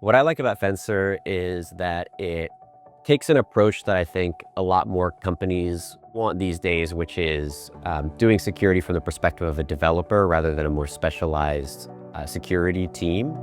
What I like about Fencer is that it takes an approach that I think a lot more companies want these days, which is doing security from the perspective of a developer rather than a more specialized security team.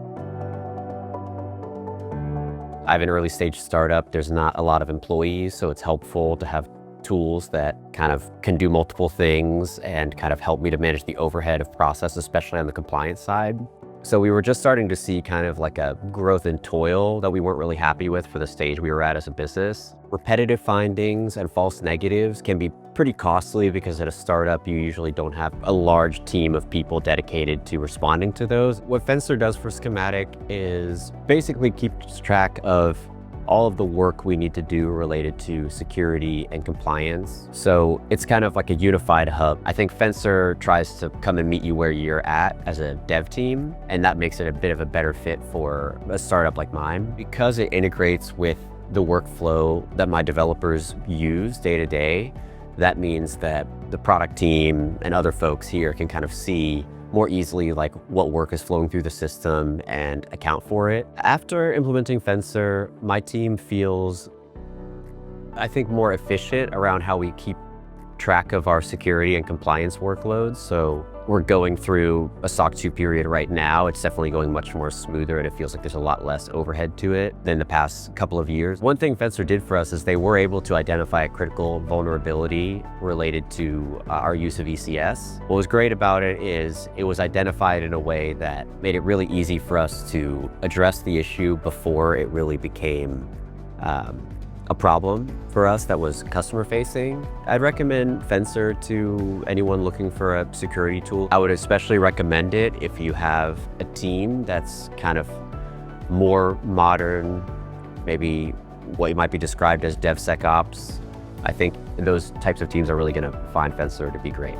I have an early stage startup. There's not a lot of employees, so it's helpful to have tools that kind of can do multiple things and kind of help me to manage the overhead of process, especially on the compliance side. So we were just starting to see kind of like a growth in toil that we weren't really happy with for the stage we were at as a business. Repetitive findings and false negatives can be pretty costly because at a startup, you usually don't have a large team of people dedicated to responding to those. What Fencer does for Schematic is basically keeps track of all of the work we need to do related to security and compliance. So it's kind of like a unified hub. I think Fencer tries to come and meet you where you're at as a dev team, and that makes it a bit of a better fit for a startup like mine. Because it integrates with the workflow that my developers use day to day, that means that the product team and other folks here can kind of see more easily like what work is flowing through the system and account for it. After implementing Fencer, my team feels, I think, more efficient around how we keep track of our security and compliance workloads. So we're going through a SOC 2 period right now. It's definitely going much more smoother, and it feels like there's a lot less overhead to it than the past couple of years. One thing Fencer did for us is they were able to identify a critical vulnerability related to our use of ECS. What was great about it is it was identified in a way that made it really easy for us to address the issue before it really became a problem for us that was customer facing. I'd recommend Fencer to anyone looking for a security tool. I would especially recommend it if you have a team that's kind of more modern, maybe what might be described as DevSecOps. I think those types of teams are really gonna find Fencer to be great.